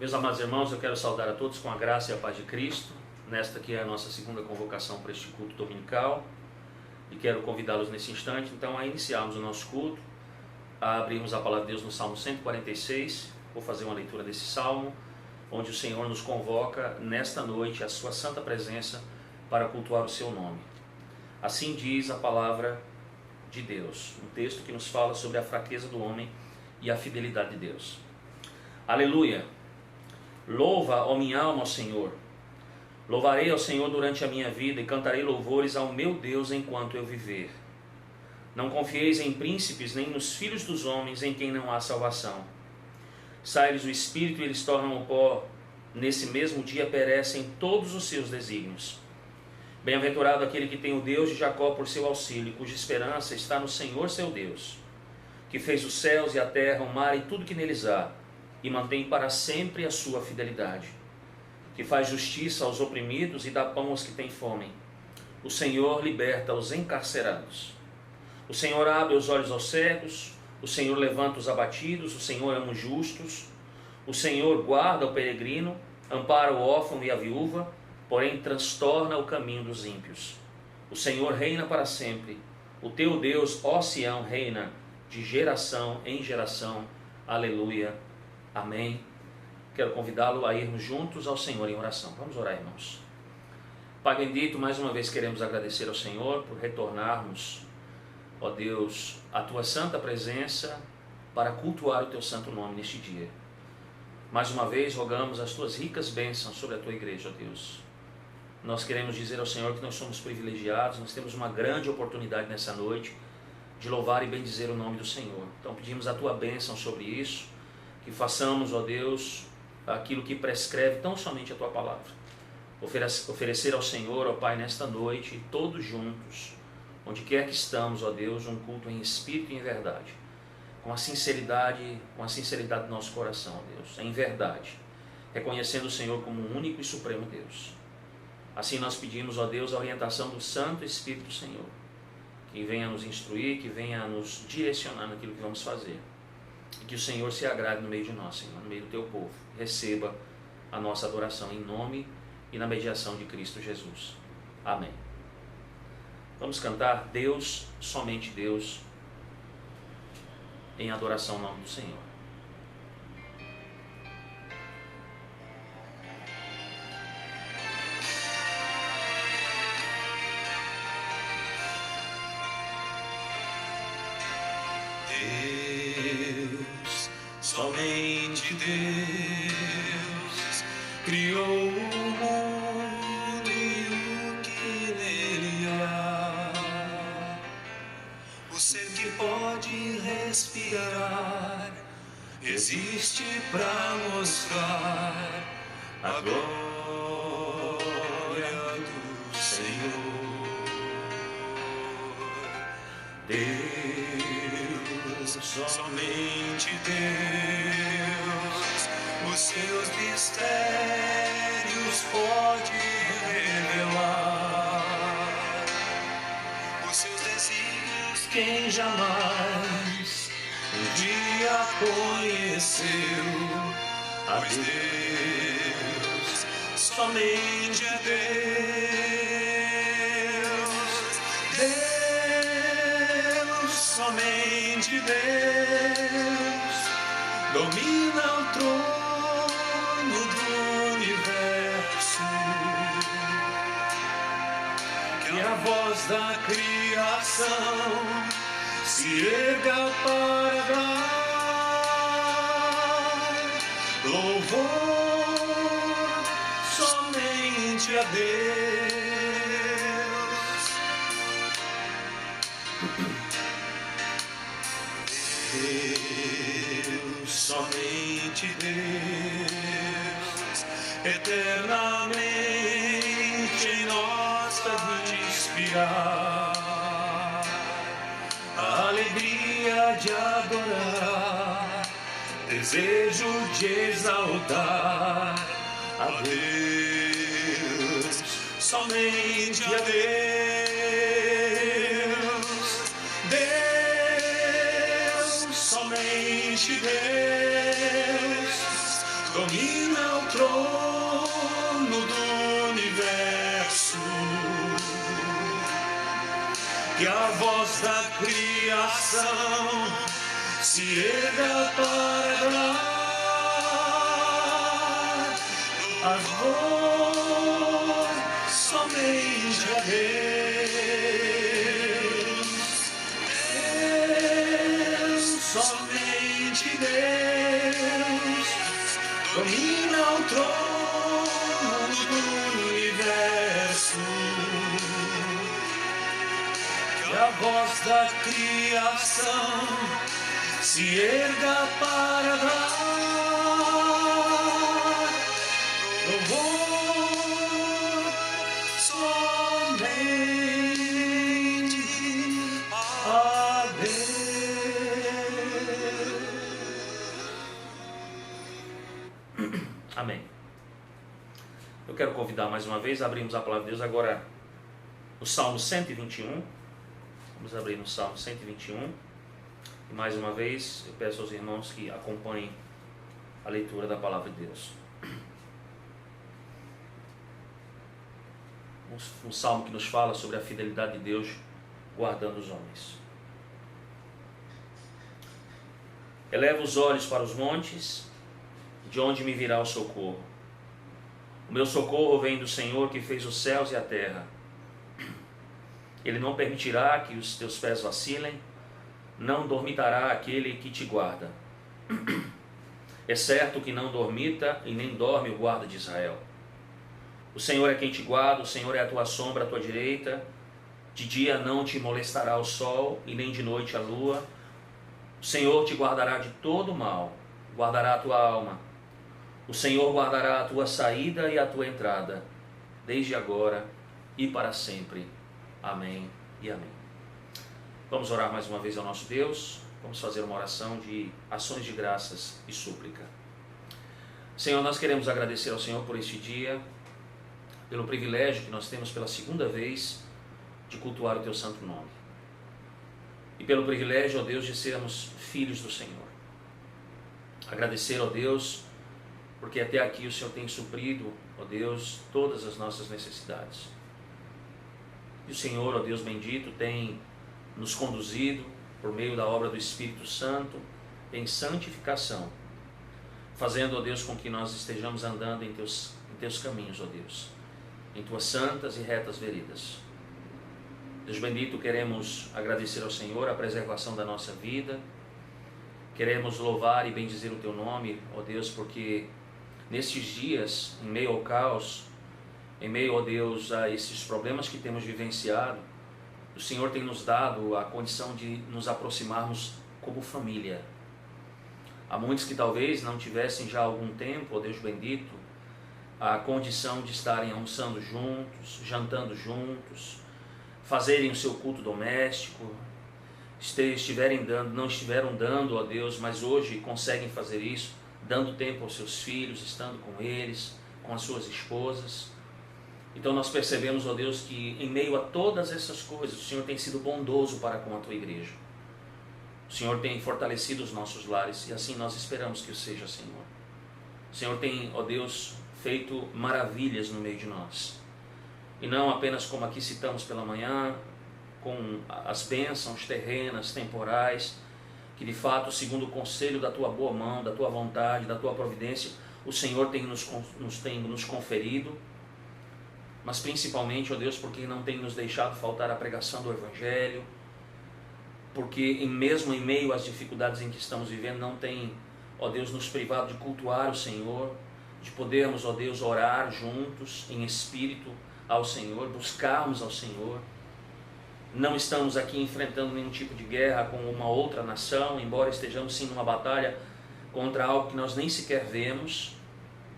Meus amados irmãos, eu quero saudar a todos com a graça e a paz de Cristo, nesta que é a nossa segunda convocação para este culto dominical, e quero convidá-los nesse instante, então, a iniciarmos o nosso culto, a abrirmos a palavra de Deus no Salmo 146, vou fazer uma leitura desse Salmo, onde o Senhor nos convoca nesta noite à sua santa presença para cultuar o seu nome. Assim diz a palavra de Deus, um texto que nos fala sobre a fraqueza do homem e a fidelidade de Deus. Aleluia! Louva, ó minha alma, ao Senhor. Louvarei ao Senhor durante a minha vida e cantarei louvores ao meu Deus enquanto eu viver. Não confieis em príncipes nem nos filhos dos homens em quem não há salvação. Sai-lhes o espírito e eles tornam o pó. Nesse mesmo dia perecem todos os seus desígnios. Bem-aventurado aquele que tem o Deus de Jacó por seu auxílio, cuja esperança está no Senhor seu Deus, que fez os céus e a terra, o mar e tudo que neles há, e mantém para sempre a sua fidelidade, que faz justiça aos oprimidos e dá pão aos que têm fome. O Senhor liberta os encarcerados. O Senhor abre os olhos aos cegos, o Senhor levanta os abatidos, o Senhor ama os justos, o Senhor guarda o peregrino, ampara o órfão e a viúva, porém transtorna o caminho dos ímpios. O Senhor reina para sempre, o teu Deus, ó Sião, reina de geração em geração. Aleluia. Amém. Quero convidá-lo a irmos juntos ao Senhor em oração. Vamos orar, irmãos. Pai bendito, mais uma vez queremos agradecer ao Senhor por retornarmos, ó Deus, à tua santa presença para cultuar o teu santo nome neste dia. Mais uma vez rogamos as tuas ricas bênçãos sobre a tua igreja, ó Deus. Nós queremos dizer ao Senhor que nós somos privilegiados, nós temos uma grande oportunidade nessa noite de louvar e bendizer o nome do Senhor. Então pedimos a tua bênção sobre isso, que façamos, ó Deus, aquilo que prescreve tão somente a tua palavra. Oferecer ao Senhor, ó Pai, nesta noite, todos juntos, onde quer que estamos, ó Deus, um culto em espírito e em verdade, com a sinceridade do nosso coração, ó Deus, em verdade, reconhecendo o Senhor como o único e supremo Deus. Assim nós pedimos, ó Deus, a orientação do Santo Espírito do Senhor, que venha nos instruir, que venha nos direcionar naquilo que vamos fazer. E que o Senhor se agrade no meio de nós, Senhor, no meio do teu povo. Receba a nossa adoração em nome e na mediação de Cristo Jesus. Amém. Vamos cantar Deus, somente Deus, em adoração ao nome do Senhor. Deus, somente Deus, criou o mundo e o que nele há. O ser que pode respirar existe para mostrar a glória do Senhor. Deus, somente Deus, os seus mistérios pode revelar, os seus desígnios quem jamais um dia conheceu. Pois Deus, somente é Deus, somente Deus domina o trono do universo. Que a voz da criação se erga para dar louvor somente a Deus. Deus, somente Deus, eternamente em nós há de inspirar a alegria de adorar, desejo de exaltar a Deus, somente a Deus. Deus, somente Deus domina trono do universo, que a voz da criação se erga para dar as voz somente a Deus, somente Deus domina o trono do universo, que a voz da criação se erga para dar louvor somente a Deus. Amém. Eu quero convidar mais uma vez, abrimos a palavra de Deus agora no Salmo 121. Vamos abrir no Salmo 121. E mais uma vez, eu peço aos irmãos que acompanhem a leitura da palavra de Deus. Um salmo que nos fala sobre a fidelidade de Deus guardando os homens. Eleva os olhos para os montes, de onde me virá o socorro. O meu socorro vem do Senhor que fez os céus e a terra. Ele não permitirá que os teus pés vacilem, não dormitará aquele que te guarda. É certo que não dormita e nem dorme o guarda de Israel. O Senhor é quem te guarda, o Senhor é a tua sombra à tua direita. De dia não te molestará o sol e nem de noite a lua. O Senhor te guardará de todo mal, guardará a tua alma. O Senhor guardará a tua saída e a tua entrada, desde agora e para sempre. Amém e amém. Vamos orar mais uma vez ao nosso Deus. Vamos fazer uma oração de ações de graças e súplica. Senhor, nós queremos agradecer ao Senhor por este dia, pelo privilégio que nós temos pela segunda vez de cultuar o Teu santo nome. E pelo privilégio, ó Deus, de sermos filhos do Senhor. Agradecer, ó Deus, porque até aqui o Senhor tem suprido, ó Deus, todas as nossas necessidades. E o Senhor, ó Deus bendito, tem nos conduzido por meio da obra do Espírito Santo em santificação, fazendo, ó Deus, com que nós estejamos andando em teus caminhos, ó Deus, em tuas santas e retas veredas. Deus bendito, queremos agradecer ao Senhor a preservação da nossa vida, queremos louvar e bendizer o teu nome, ó Deus, porque nestes dias, em meio ao caos, em meio, ó Deus, a esses problemas que temos vivenciado, o Senhor tem nos dado a condição de nos aproximarmos como família. Há muitos que talvez não tivessem já há algum tempo, ó Deus bendito, a condição de estarem almoçando juntos, jantando juntos, fazerem o seu culto doméstico, não estiveram dando, ó Deus, mas hoje conseguem fazer isso, dando tempo aos seus filhos, estando com eles, com as suas esposas. Então nós percebemos, ó Deus, que em meio a todas essas coisas, o Senhor tem sido bondoso para com a tua igreja. O Senhor tem fortalecido os nossos lares e assim nós esperamos que o seja, Senhor. O Senhor tem, ó Deus, feito maravilhas no meio de nós. E não apenas como aqui citamos pela manhã, com as bênçãos terrenas, temporais, que de fato, segundo o conselho da tua boa mão, da tua vontade, da tua providência, o Senhor tem nos conferido, mas principalmente, ó Deus, porque não tem nos deixado faltar a pregação do Evangelho, porque mesmo em meio às dificuldades em que estamos vivendo, não tem, ó Deus, nos privado de cultuar o Senhor, de podermos, ó Deus, orar juntos em espírito ao Senhor, buscarmos ao Senhor. Não estamos aqui enfrentando nenhum tipo de guerra com uma outra nação, embora estejamos sim numa batalha contra algo que nós nem sequer vemos,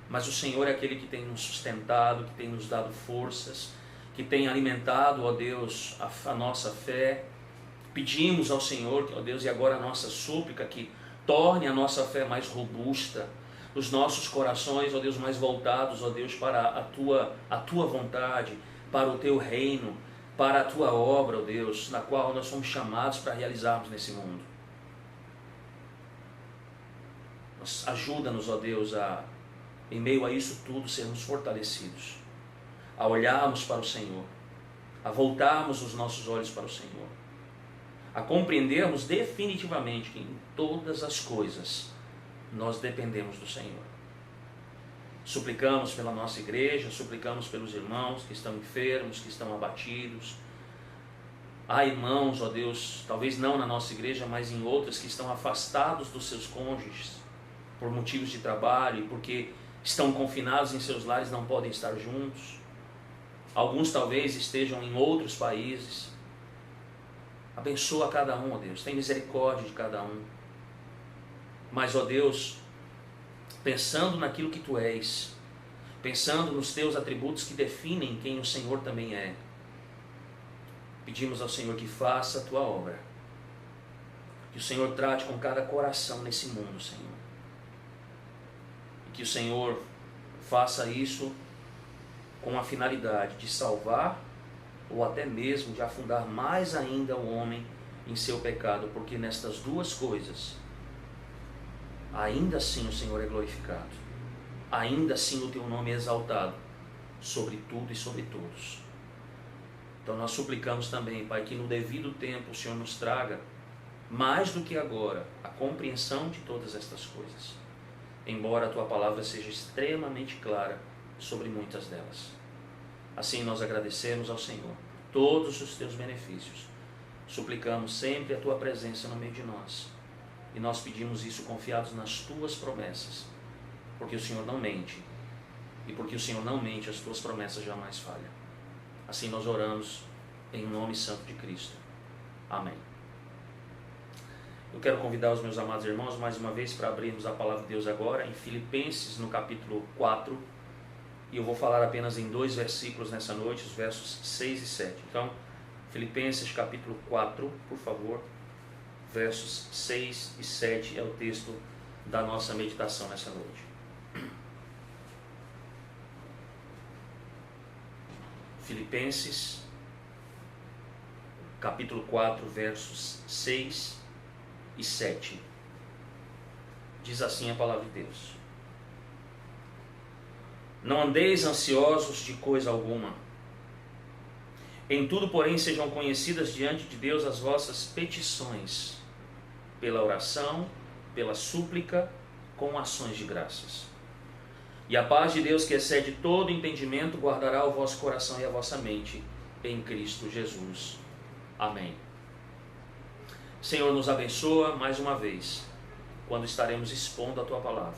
mas o Senhor é aquele que tem nos sustentado, que tem nos dado forças, que tem alimentado, ó Deus, a nossa fé. Pedimos ao Senhor, ó Deus, e agora a nossa súplica, que torne a nossa fé mais robusta, os nossos corações, ó Deus, mais voltados, ó Deus, para a tua vontade, para o teu reino, para a tua obra, ó Deus, na qual nós somos chamados para realizarmos nesse mundo. Ajuda-nos, ó Deus, a em meio a isso tudo, sermos fortalecidos, a olharmos para o Senhor, a voltarmos os nossos olhos para o Senhor, a compreendermos definitivamente que em todas as coisas nós dependemos do Senhor. Suplicamos pela nossa igreja, suplicamos pelos irmãos que estão enfermos, que estão abatidos. Há irmãos, ó Deus, talvez não na nossa igreja, mas em outras, que estão afastados dos seus cônjuges por motivos de trabalho e porque estão confinados em seus lares, não podem estar juntos. Alguns talvez estejam em outros países. Abençoa cada um, ó Deus, tem misericórdia de cada um. Mas, ó Deus, pensando naquilo que Tu és, pensando nos Teus atributos que definem quem o Senhor também é, pedimos ao Senhor que faça a Tua obra, que o Senhor trate com cada coração nesse mundo, Senhor, e que o Senhor faça isso com a finalidade de salvar ou até mesmo de afundar mais ainda o homem em seu pecado, porque nestas duas coisas, ainda assim o Senhor é glorificado, ainda assim o Teu nome é exaltado sobre tudo e sobre todos. Então nós suplicamos também, Pai, que no devido tempo o Senhor nos traga, mais do que agora, a compreensão de todas estas coisas, embora a Tua palavra seja extremamente clara sobre muitas delas. Assim nós agradecemos ao Senhor por todos os Teus benefícios, suplicamos sempre a Tua presença no meio de nós, e nós pedimos isso confiados nas Tuas promessas, porque o Senhor não mente, e porque o Senhor não mente, as Tuas promessas jamais falham. Assim nós oramos em nome santo de Cristo. Amém. Eu quero convidar os meus amados irmãos mais uma vez para abrirmos a palavra de Deus agora em Filipenses, no capítulo 4, e eu vou falar apenas em 2 versículos nessa noite, os versos 6 e 7. Então, Filipenses capítulo 4, por favor, versos 6 e 7 é o texto da nossa meditação nessa noite. Filipenses capítulo 4, versos 6 e 7. Diz assim a palavra de Deus: Não andeis ansiosos de coisa alguma. Em tudo, porém, sejam conhecidas diante de Deus as vossas petições, pela oração, pela súplica, com ações de graças. E a paz de Deus, que excede todo entendimento, guardará o vosso coração e a vossa mente em Cristo Jesus. Amém. Senhor, nos abençoa mais uma vez, quando estaremos expondo a Tua palavra.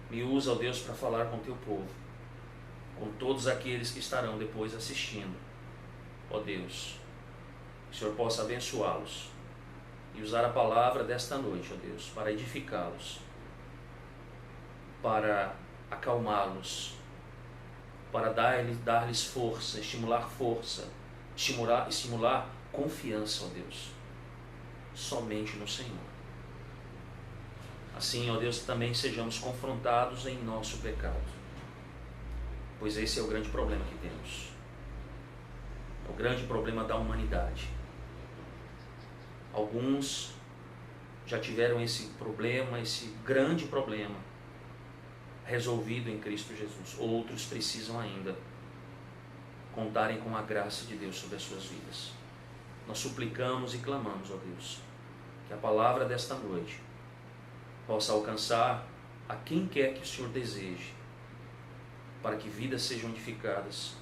Me usa, ó Deus, para falar com Teu povo, com todos aqueles que estarão depois assistindo. Ó Deus, que o Senhor possa abençoá-los e usar a palavra desta noite, ó Deus, para edificá-los, para acalmá-los, para dar-lhes força, estimular confiança, ó Deus, somente no Senhor. Assim, ó Deus, que também sejamos confrontados em nosso pecado, pois esse é o grande problema que temos, é o grande problema da humanidade. Alguns já tiveram esse problema, esse grande problema, resolvido em Cristo Jesus. Outros precisam ainda contarem com a graça de Deus sobre as suas vidas. Nós suplicamos e clamamos, ó Deus, que a palavra desta noite possa alcançar a quem quer que o Senhor deseje, para que vidas sejam edificadas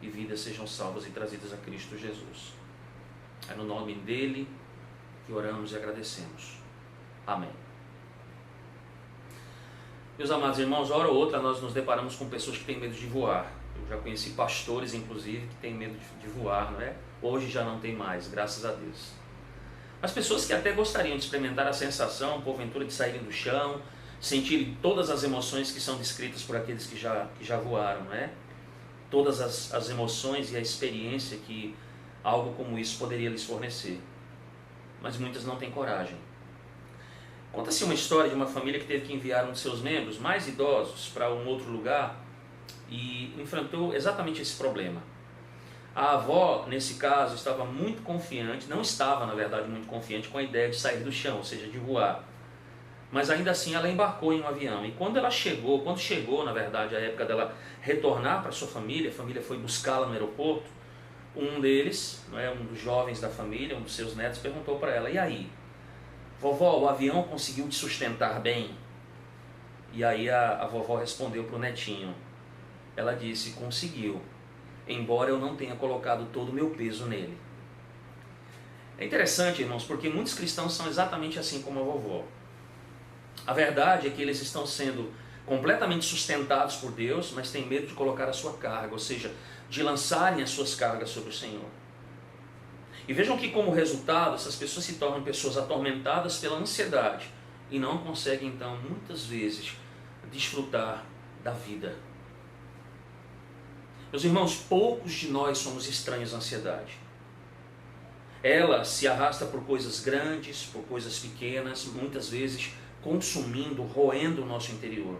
e vidas sejam salvas e trazidas a Cristo Jesus. É no nome dele que oramos e agradecemos. Amém. Meus amados irmãos, hora ou outra nós nos deparamos com pessoas que têm medo de voar. Eu já conheci pastores, inclusive, que têm medo de voar, não é? Hoje já não tem mais, graças a Deus. As pessoas que até gostariam de experimentar a sensação, porventura, de saírem do chão, sentirem todas as emoções que são descritas por aqueles que já voaram, não é? Todas as emoções e a experiência que algo como isso poderia lhes fornecer. Mas muitas não têm coragem. Conta-se uma história de uma família que teve que enviar um de seus membros mais idosos para um outro lugar e enfrentou exatamente esse problema. A avó, nesse caso, estava muito confiante, não estava, na verdade, muito confiante com a ideia de sair do chão, ou seja, de voar. mas ainda assim ela embarcou em um avião. E quando chegou, na verdade, a época dela retornar para sua família, a família foi buscá-la no aeroporto, um deles, um dos jovens da família, um dos seus netos, perguntou para ela: e aí, vovó, o avião conseguiu te sustentar bem? E aí a vovó respondeu para o netinho, ela disse: conseguiu, embora eu não tenha colocado todo o meu peso nele. É interessante, irmãos, porque muitos cristãos são exatamente assim como a vovó. A verdade é que eles estão sendo completamente sustentados por Deus, mas têm medo de colocar a sua carga, ou seja, de lançarem as suas cargas sobre o Senhor. E vejam que, como resultado, essas pessoas se tornam pessoas atormentadas pela ansiedade e não conseguem, então, muitas vezes, desfrutar da vida. Meus irmãos, poucos de nós somos estranhos à ansiedade. Ela se arrasta por coisas grandes, por coisas pequenas, muitas vezes consumindo, roendo o nosso interior.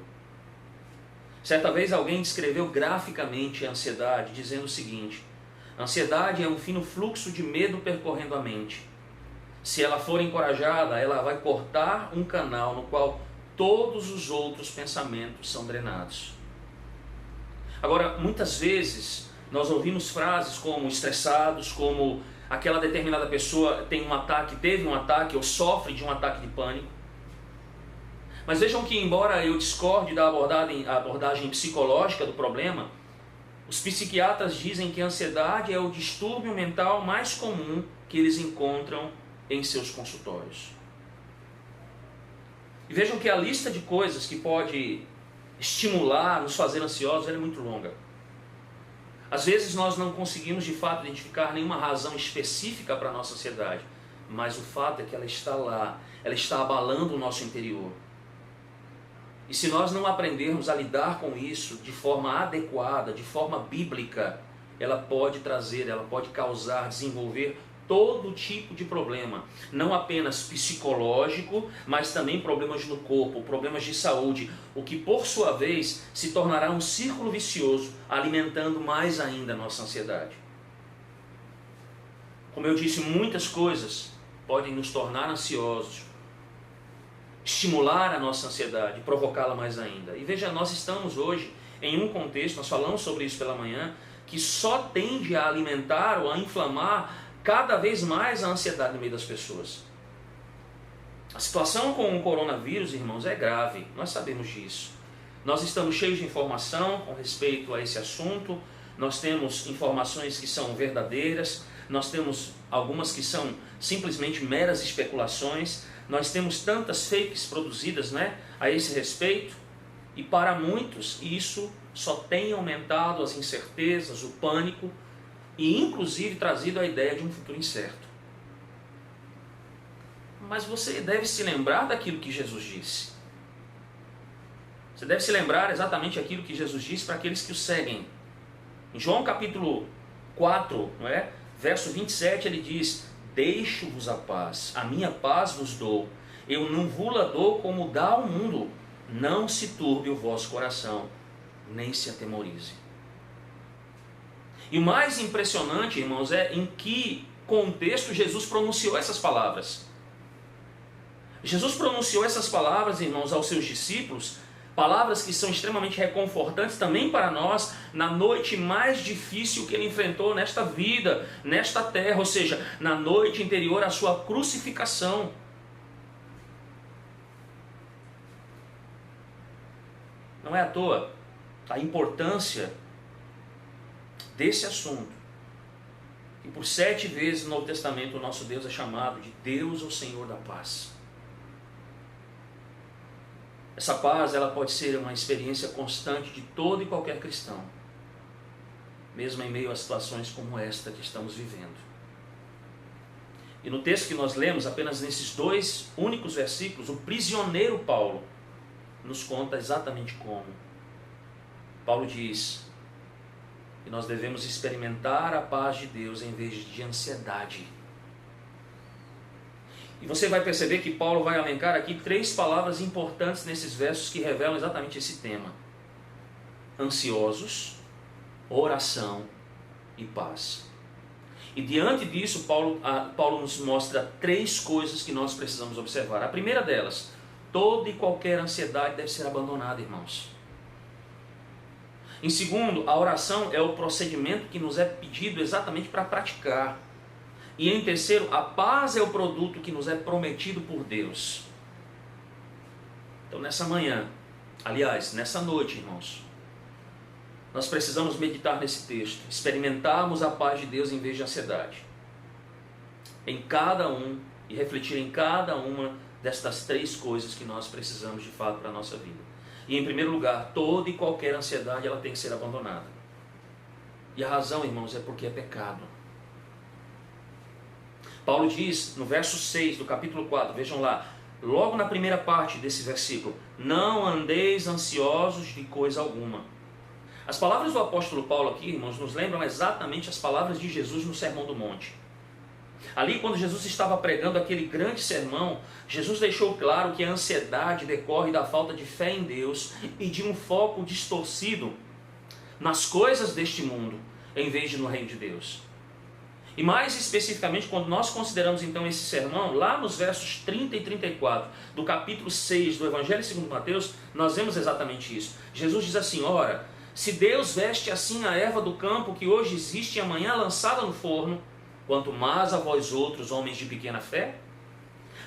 Certa vez alguém descreveu graficamente a ansiedade, dizendo o seguinte: a ansiedade é um fino fluxo de medo percorrendo a mente. Se ela for encorajada, ela vai cortar um canal no qual todos os outros pensamentos são drenados. Agora, muitas vezes, nós ouvimos frases como estressados, como aquela determinada pessoa teve um ataque ou sofre de um ataque de pânico. Mas vejam que, embora eu discorde da abordagem psicológica do problema, os psiquiatras dizem que a ansiedade é o distúrbio mental mais comum que eles encontram em seus consultórios. E vejam que a lista de coisas que pode estimular, nos fazer ansiosos, é muito longa. Às vezes nós não conseguimos de fato identificar nenhuma razão específica para a nossa ansiedade, mas o fato é que ela está lá, ela está abalando o nosso interior. E se nós não aprendermos a lidar com isso de forma adequada, de forma bíblica, ela pode causar, desenvolver todo tipo de problema. Não apenas psicológico, mas também problemas no corpo, problemas de saúde, o que por sua vez se tornará um círculo vicioso, alimentando mais ainda a nossa ansiedade. Como eu disse, muitas coisas podem nos tornar ansiosos, estimular a nossa ansiedade, provocá-la mais ainda. E veja, nós estamos hoje em um contexto, nós falamos sobre isso pela manhã, que só tende a alimentar ou a inflamar cada vez mais a ansiedade no meio das pessoas. A situação com o coronavírus, irmãos, é grave, nós sabemos disso. Nós estamos cheios de informação com respeito a esse assunto, nós temos informações que são verdadeiras, nós temos algumas que são simplesmente meras especulações, nós temos tantas fakes produzidas, a esse respeito, e para muitos isso só tem aumentado as incertezas, o pânico, e inclusive trazido a ideia de um futuro incerto. Mas você deve se lembrar daquilo que Jesus disse. Você deve se lembrar exatamente aquilo que Jesus disse para aqueles que o seguem. Em João capítulo 4, verso 27, ele diz: deixo-vos a paz, a minha paz vos dou, eu não vos-la dou como dá o mundo, não se turbe o vosso coração, nem se atemorize. E o mais impressionante, irmãos, é em que contexto Jesus pronunciou essas palavras. Jesus pronunciou essas palavras, irmãos, aos seus discípulos, palavras que são extremamente reconfortantes também para nós, na noite mais difícil que ele enfrentou nesta vida, nesta terra, ou seja, na noite anterior à sua crucificação. Não é à toa a importância desse assunto. E por 7 vezes no Novo Testamento o nosso Deus é chamado de Deus, o Senhor da paz. Essa paz, ela pode ser uma experiência constante de todo e qualquer cristão, mesmo em meio a situações como esta que estamos vivendo. E no texto que nós lemos, apenas nesses 2 únicos versículos, o prisioneiro Paulo nos conta exatamente como. Paulo diz que nós devemos experimentar a paz de Deus em vez de ansiedade. E você vai perceber que Paulo vai elencar aqui 3 palavras importantes nesses versos que revelam exatamente esse tema: ansiosos, oração e paz. E diante disso, Paulo nos mostra 3 coisas que nós precisamos observar. A primeira delas, toda e qualquer ansiedade deve ser abandonada, irmãos. Em segundo, a oração é o procedimento que nos é pedido exatamente para praticar. E em terceiro, a paz é o produto que nos é prometido por Deus. Então nessa manhã, aliás, nessa noite, irmãos, nós precisamos meditar nesse texto, experimentarmos a paz de Deus em vez de ansiedade. Em cada um, e refletir em cada uma destas três coisas que nós precisamos de fato para a nossa vida. E em primeiro lugar, toda e qualquer ansiedade ela tem que ser abandonada. E a razão, irmãos, é porque é pecado. Paulo diz no verso 6 do capítulo 4, vejam lá, logo na primeira parte desse versículo: não andeis ansiosos de coisa alguma. As palavras do apóstolo Paulo aqui, irmãos, nos lembram exatamente as palavras de Jesus no Sermão do Monte. Ali, quando Jesus estava pregando aquele grande sermão, Jesus deixou claro que a ansiedade decorre da falta de fé em Deus e de um foco distorcido nas coisas deste mundo, em vez de no reino de Deus. E mais especificamente, quando nós consideramos então esse sermão, lá nos versos 30 e 34 do capítulo 6 do Evangelho segundo Mateus, nós vemos exatamente isso. Jesus diz assim: ora, se Deus veste assim a erva do campo que hoje existe e amanhã lançada no forno, quanto mais a vós outros, homens de pequena fé?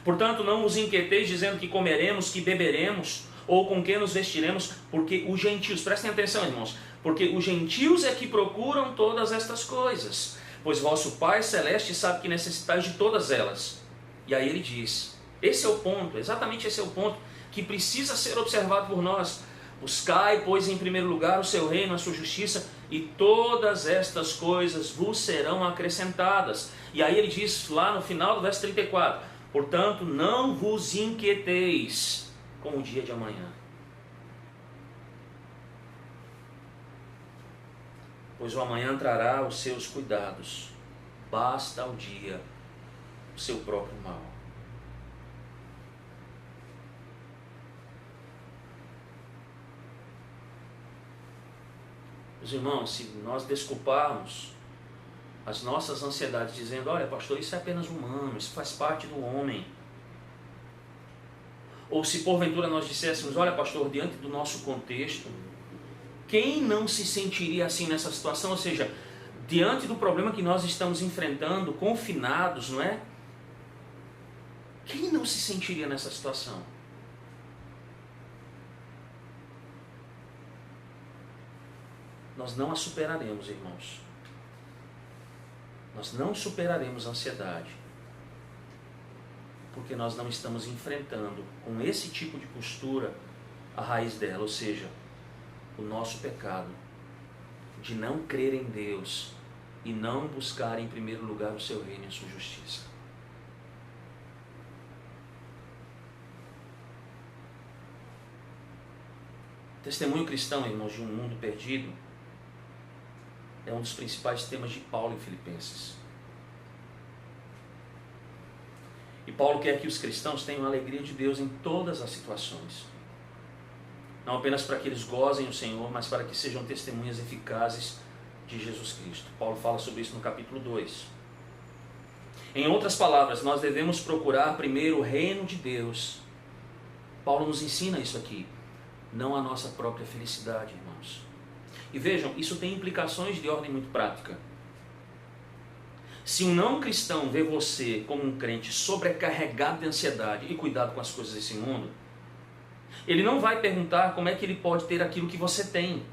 Portanto, não vos inquieteis dizendo que comeremos, que beberemos, ou com que nos vestiremos, porque os gentios, prestem atenção, irmãos, porque os gentios é que procuram todas estas coisas, pois vosso Pai Celeste sabe que necessitais de todas elas. E aí ele diz, esse é o ponto, exatamente esse é o ponto que precisa ser observado por nós. Buscai, pois, em primeiro lugar o seu reino, a sua justiça, e todas estas coisas vos serão acrescentadas. E aí ele diz lá no final do verso 34, portanto, não vos inquieteis com o dia de amanhã, pois o amanhã trará os seus cuidados, basta ao dia o seu próprio mal. Meus irmãos, se nós desculparmos as nossas ansiedades dizendo, olha pastor, isso é apenas humano, isso faz parte do homem, ou se porventura nós disséssemos, olha pastor, diante do nosso contexto, quem não se sentiria assim nessa situação? Ou seja, diante do problema que nós estamos enfrentando, confinados, não é? Quem não se sentiria nessa situação? Nós não a superaremos, irmãos. Nós não superaremos a ansiedade, porque nós não estamos enfrentando com esse tipo de postura a raiz dela, ou seja, o nosso pecado de não crer em Deus e não buscar em primeiro lugar o seu reino e a sua justiça. Testemunho cristão, irmãos, de um mundo perdido é um dos principais temas de Paulo em Filipenses. E Paulo quer que os cristãos tenham a alegria de Deus em todas as situações. Não apenas para que eles gozem o Senhor, mas para que sejam testemunhas eficazes de Jesus Cristo. Paulo fala sobre isso no capítulo 2. Em outras palavras, nós devemos procurar primeiro o reino de Deus. Paulo nos ensina isso aqui, não a nossa própria felicidade, irmãos. E vejam, isso tem implicações de ordem muito prática. Se um não cristão vê você como um crente sobrecarregado de ansiedade e cuidado com as coisas desse mundo, ele não vai perguntar como é que ele pode ter aquilo que você tem.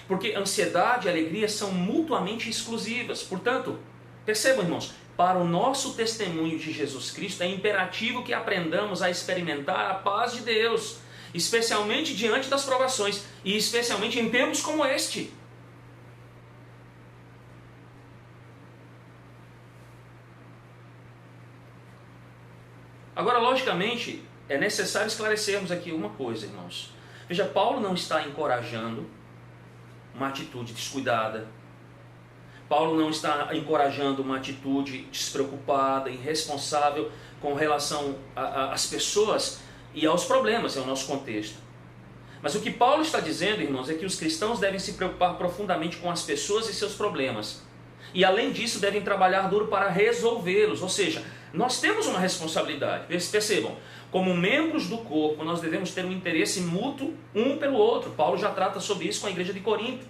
Porque ansiedade e alegria são mutuamente exclusivas. Portanto, percebam, irmãos, para o nosso testemunho de Jesus Cristo é imperativo que aprendamos a experimentar a paz de Deus, especialmente diante das provações e especialmente em tempos como este. Agora, logicamente, é necessário esclarecermos aqui uma coisa, irmãos. Veja, Paulo não está encorajando uma atitude descuidada. Paulo não está encorajando uma atitude despreocupada, irresponsável com relação às pessoas e aos problemas, é o nosso contexto. Mas o que Paulo está dizendo, irmãos, é que os cristãos devem se preocupar profundamente com as pessoas e seus problemas. E além disso, devem trabalhar duro para resolvê-los, ou seja, Nós temos uma responsabilidade. Percebam, como membros do corpo, nós devemos ter um interesse mútuo um pelo outro. Paulo já trata sobre isso com a igreja de Corinto.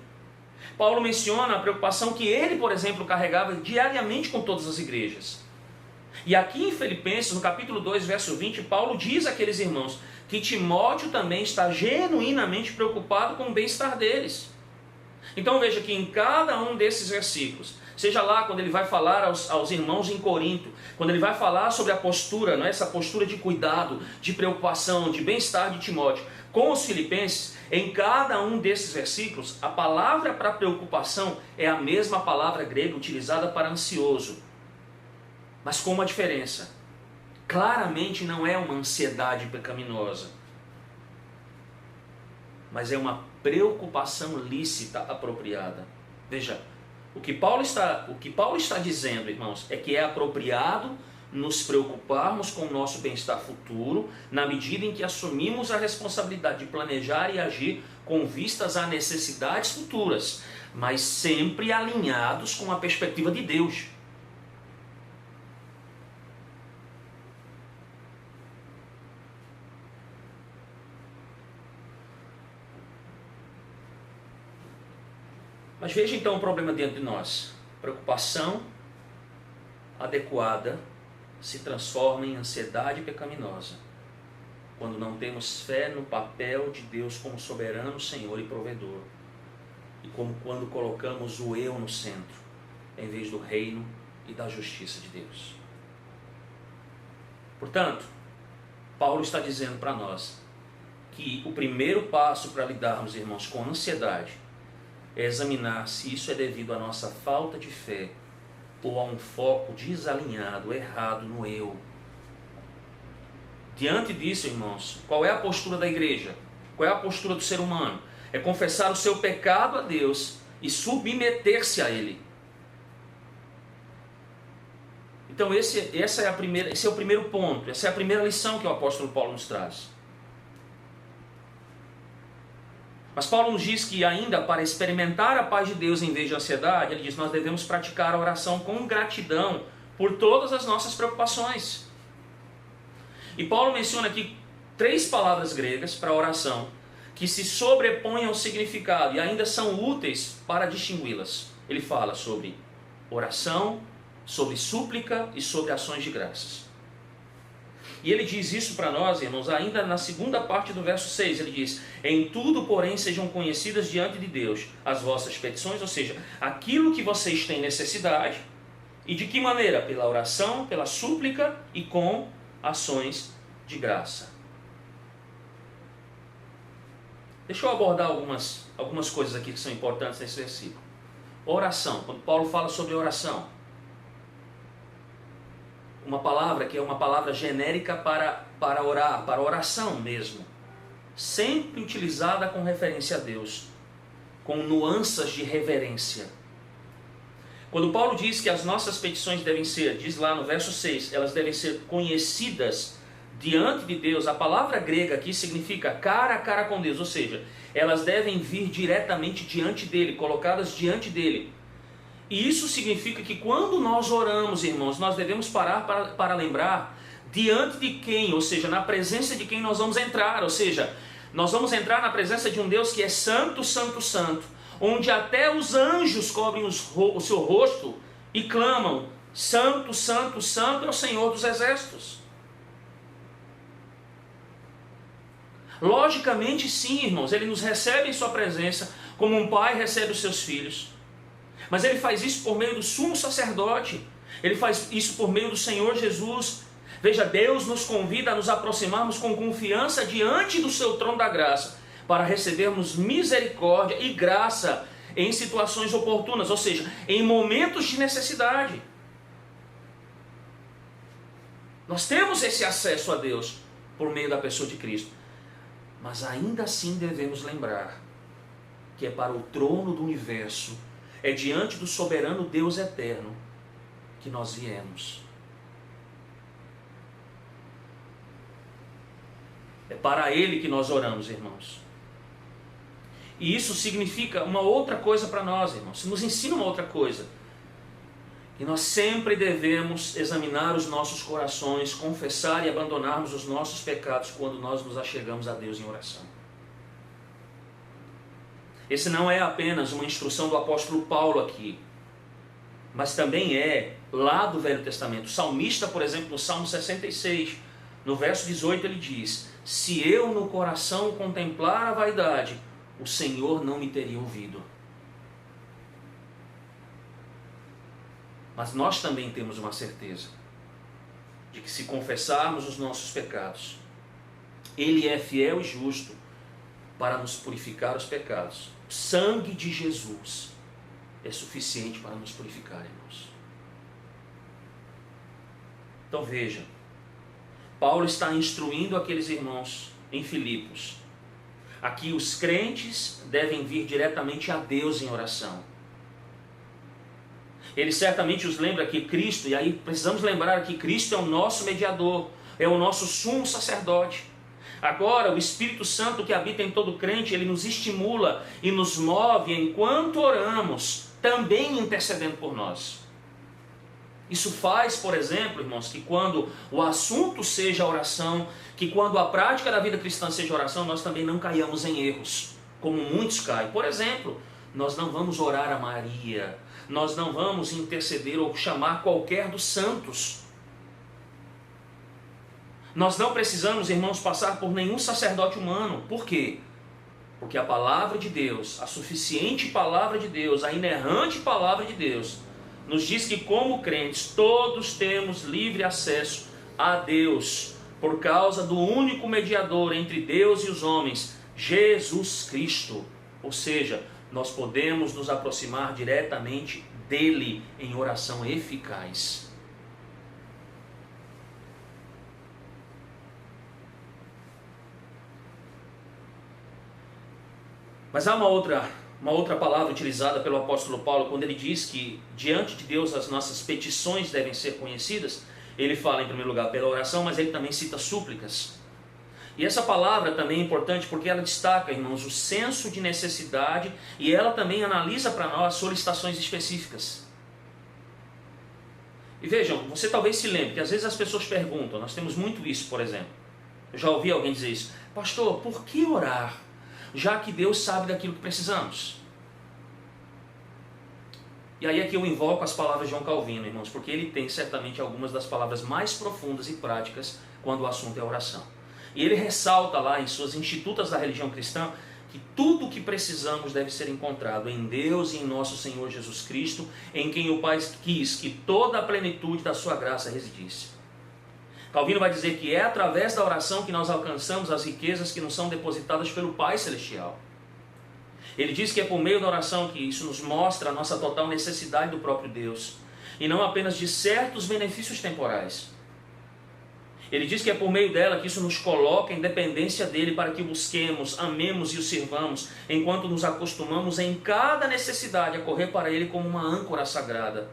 Paulo menciona a preocupação que ele, por exemplo, carregava diariamente com todas as igrejas. E aqui em Filipenses, no capítulo 2, verso 20, Paulo diz àqueles irmãos que Timóteo também está genuinamente preocupado com o bem-estar deles. Então veja que em cada um desses versículos, seja lá quando ele vai falar aos irmãos em Corinto, quando ele vai falar sobre a postura, não é? Essa postura de cuidado, de preocupação, de bem-estar de Timóteo, com os filipenses, em cada um desses versículos, a palavra para preocupação é a mesma palavra grega utilizada para ansioso, mas com uma diferença. Claramente não é uma ansiedade pecaminosa, mas é uma preocupação lícita, apropriada. Veja, o que Paulo está dizendo, irmãos, é que é apropriado nos preocuparmos com o nosso bem-estar futuro, na medida em que assumimos a responsabilidade de planejar e agir com vistas a necessidades futuras, mas sempre alinhados com a perspectiva de Deus. Mas veja então o problema diante de nós. Preocupação adequada se transforma em ansiedade pecaminosa quando não temos fé no papel de Deus como soberano Senhor e provedor, e como quando colocamos o eu no centro em vez do reino e da justiça de Deus. Portanto, Paulo está dizendo para nós que o primeiro passo para lidarmos, irmãos, com ansiedade é examinar se isso é devido à nossa falta de fé ou a um foco desalinhado, errado no eu. Diante disso, irmãos, qual é a postura da igreja? Qual é a postura do ser humano? É confessar o seu pecado a Deus e submeter-se a Ele. Então esse é o primeiro ponto, essa é a primeira lição que o apóstolo Paulo nos traz. Mas Paulo nos diz que ainda para experimentar a paz de Deus em vez de ansiedade, ele diz que nós devemos praticar a oração com gratidão por todas as nossas preocupações. E Paulo menciona aqui 3 palavras gregas para oração que se sobrepõem ao significado e ainda são úteis para distingui-las. Ele fala sobre oração, sobre súplica e sobre ações de graças. E ele diz isso para nós, irmãos, ainda na segunda parte do verso 6, ele diz: em tudo, porém, sejam conhecidas diante de Deus as vossas petições, ou seja, aquilo que vocês têm necessidade, e de que maneira? Pela oração, pela súplica e com ações de graça. Deixa eu abordar algumas coisas aqui que são importantes nesse versículo. Oração, quando Paulo fala sobre oração, uma palavra que é uma palavra genérica para orar, para oração mesmo, sempre utilizada com referência a Deus, com nuances de reverência. Quando Paulo diz que as nossas petições devem ser, diz lá no verso 6, elas devem ser conhecidas diante de Deus, a palavra grega aqui significa cara a cara com Deus, ou seja, elas devem vir diretamente diante dele, colocadas diante dele. E isso significa que quando nós oramos, irmãos, nós devemos parar para lembrar diante de quem, ou seja, na presença de quem nós vamos entrar, ou seja, nós vamos entrar na presença de um Deus que é santo, santo, santo, onde até os anjos cobrem o seu rosto e clamam: santo, santo, santo é o Senhor dos exércitos. Logicamente sim, irmãos, ele nos recebe em sua presença como um pai recebe os seus filhos. Mas ele faz isso por meio do sumo sacerdote. Ele faz isso por meio do Senhor Jesus. Veja, Deus nos convida a nos aproximarmos com confiança diante do seu trono da graça, para recebermos misericórdia e graça em situações oportunas, ou seja, em momentos de necessidade. Nós temos esse acesso a Deus por meio da pessoa de Cristo. Mas ainda assim devemos lembrar que é para o trono do universo, é diante do soberano Deus eterno que nós viemos. É para Ele que nós oramos, irmãos. E isso significa uma outra coisa para nós, irmãos. Nos ensina uma outra coisa. E nós sempre devemos examinar os nossos corações, confessar e abandonarmos os nossos pecados quando nós nos achegamos a Deus em oração. Esse não é apenas uma instrução do apóstolo Paulo aqui, mas também é lá do Velho Testamento. O salmista, por exemplo, no Salmo 66, no verso 18, ele diz: se eu no coração contemplar a vaidade, o Senhor não me teria ouvido. Mas nós também temos uma certeza de que se confessarmos os nossos pecados, Ele é fiel e justo para nos purificar os pecados. O sangue de Jesus é suficiente para nos purificar, irmãos. Então veja, Paulo está instruindo aqueles irmãos em Filipos. Aqui os crentes devem vir diretamente a Deus em oração. Ele certamente os lembra que Cristo, e aí precisamos lembrar que Cristo é o nosso mediador, é o nosso sumo sacerdote. Agora, o Espírito Santo que habita em todo crente, ele nos estimula e nos move enquanto oramos, também intercedendo por nós. Isso faz, por exemplo, irmãos, que quando o assunto seja a oração, que quando a prática da vida cristã seja oração, nós também não caiamos em erros, como muitos caem. Por exemplo, nós não vamos orar a Maria, nós não vamos interceder ou chamar qualquer dos santos. Nós não precisamos, irmãos, passar por nenhum sacerdote humano. Por quê? Porque a palavra de Deus, a suficiente palavra de Deus, a inerrante palavra de Deus, nos diz que como crentes todos temos livre acesso a Deus, por causa do único mediador entre Deus e os homens, Jesus Cristo. Ou seja, nós podemos nos aproximar diretamente dele em oração eficaz. Mas há uma outra palavra utilizada pelo apóstolo Paulo quando ele diz que diante de Deus as nossas petições devem ser conhecidas. Ele fala em primeiro lugar pela oração, mas ele também cita súplicas. E essa palavra também é importante porque ela destaca, irmãos, o senso de necessidade e ela também analisa para nós solicitações específicas. E vejam, você talvez se lembre que às vezes as pessoas perguntam, nós temos muito isso, por exemplo. Eu já ouvi alguém dizer isso: pastor, por que orar, já que Deus sabe daquilo que precisamos? E aí é que eu invoco as palavras de João Calvino, irmãos, porque ele tem certamente algumas das palavras mais profundas e práticas quando o assunto é oração. E ele ressalta lá em suas Institutas da Religião Cristã que tudo o que precisamos deve ser encontrado em Deus e em nosso Senhor Jesus Cristo, em quem o Pai quis que toda a plenitude da sua graça residisse. Calvino vai dizer que é através da oração que nós alcançamos as riquezas que nos são depositadas pelo Pai Celestial. Ele diz que é por meio da oração que isso nos mostra a nossa total necessidade do próprio Deus, e não apenas de certos benefícios temporais. Ele diz que é por meio dela que isso nos coloca em dependência dele para que o busquemos, amemos e o sirvamos, enquanto nos acostumamos em cada necessidade a correr para ele como uma âncora sagrada.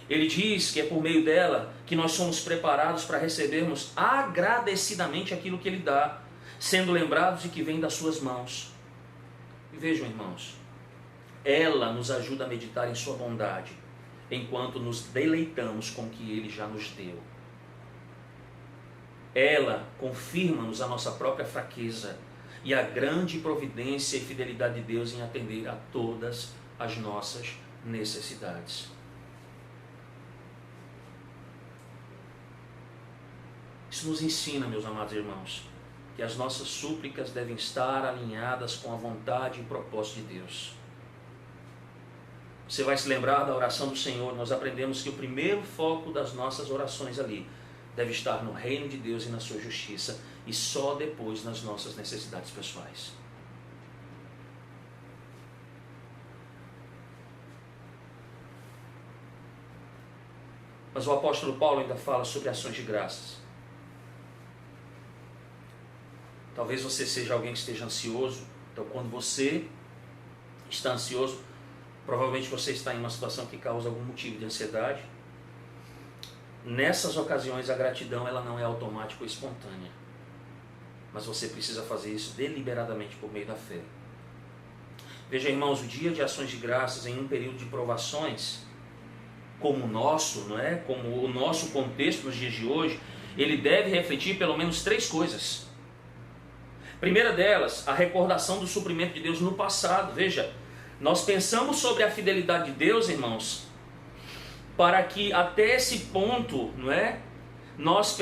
Ele diz que é por meio dela que nós somos preparados para recebermos agradecidamente aquilo que ele dá, sendo lembrados de que vem das suas mãos. E vejam, irmãos, ela nos ajuda a meditar em sua bondade, enquanto nos deleitamos com o que ele já nos deu. Ela confirma-nos a nossa própria fraqueza e a grande providência e fidelidade de Deus em atender a todas as nossas necessidades. Isso nos ensina, meus amados irmãos, que as nossas súplicas devem estar alinhadas com a vontade e propósito de Deus. Você vai se lembrar da oração do Senhor. Nós aprendemos que o primeiro foco das nossas orações ali deve estar no reino de Deus e na sua justiça, e só depois nas nossas necessidades pessoais. Mas o apóstolo Paulo ainda fala sobre ações de graças. Talvez você seja alguém que esteja ansioso. Então, quando você está ansioso, provavelmente você está em uma situação que causa algum motivo de ansiedade. Nessas ocasiões, a gratidão ela não é automática ou espontânea, mas você precisa fazer isso deliberadamente por meio da fé. Veja, irmãos, o dia de ações de graças em um período de provações como o nosso, não é? Como o nosso contexto nos dias de hoje, ele deve refletir pelo menos 3 coisas. Primeira delas, a recordação do suprimento de Deus no passado. Veja, nós pensamos sobre a fidelidade de Deus, irmãos, para que até esse ponto, não é? Nós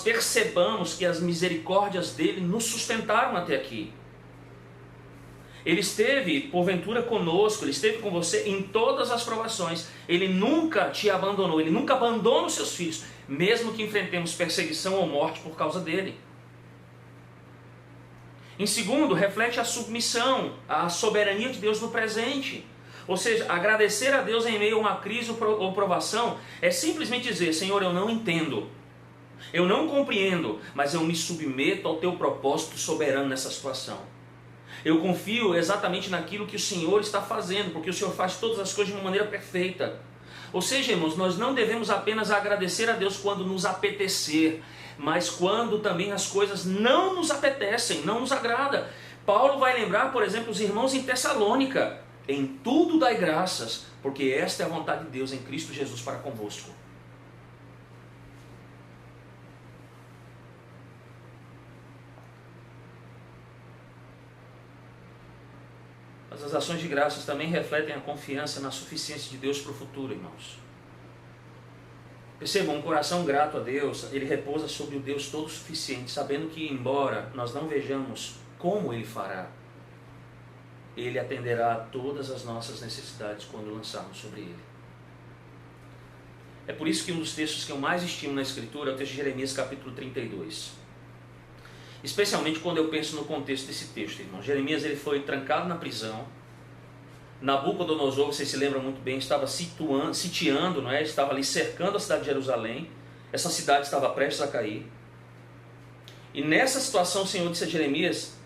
percebamos que as misericórdias dele nos sustentaram até aqui. Ele esteve, porventura, conosco, ele esteve com você em todas as provações. Ele nunca te abandonou, ele nunca abandona os seus filhos, mesmo que enfrentemos perseguição ou morte por causa dele. Em segundo, reflete a submissão, a soberania de Deus no presente. Ou seja, agradecer a Deus em meio a uma crise ou provação é simplesmente dizer: Senhor, eu não entendo, eu não compreendo, mas eu me submeto ao teu propósito soberano nessa situação. Eu confio exatamente naquilo que o Senhor está fazendo, porque o Senhor faz todas as coisas de uma maneira perfeita. Ou seja, irmãos, nós não devemos apenas agradecer a Deus quando nos apetecer, mas quando também as coisas não nos apetecem, não nos agrada. Paulo vai lembrar, por exemplo, os irmãos em Tessalônica: em tudo dai graças, porque esta é a vontade de Deus em Cristo Jesus para convosco. Mas as ações de graças também refletem a confiança na suficiência de Deus para o futuro, irmãos. Percebam, um coração grato a Deus, ele repousa sobre o Deus todo suficiente, sabendo que, embora nós não vejamos como ele fará, ele atenderá a todas as nossas necessidades quando lançarmos sobre ele. É por isso que um dos textos que eu mais estimo na Escritura é o texto de Jeremias capítulo 32. Especialmente quando eu penso no contexto desse texto, irmão. Jeremias, ele foi trancado na prisão. Nabucodonosor, vocês se lembram muito bem, estava sitiando, não é? Estava ali cercando a cidade de Jerusalém. Essa cidade estava prestes a cair. E nessa situação o Senhor disse a Jeremias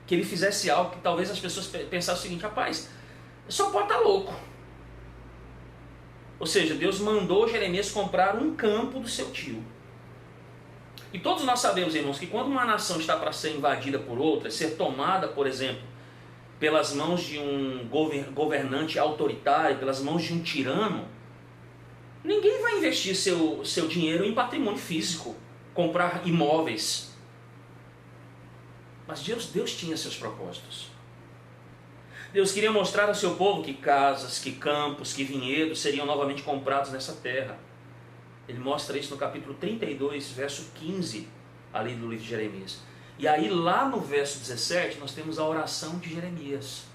que ele fizesse algo que talvez as pessoas pensassem o seguinte: rapaz, só pode estar louco. Ou seja, Deus mandou Jeremias comprar um campo do seu tio. E todos nós sabemos, irmãos, que quando uma nação está para ser invadida por outra, ser tomada, por exemplo, pelas mãos de um governante autoritário, pelas mãos de um tirano, ninguém vai investir seu dinheiro em patrimônio físico, comprar imóveis. Mas Deus tinha seus propósitos. Deus queria mostrar ao seu povo que casas, que campos, que vinhedos seriam novamente comprados nessa terra. Ele mostra isso no capítulo 32, verso 15, ali do livro de Jeremias. E aí lá no verso 17 nós temos a oração de Jeremias.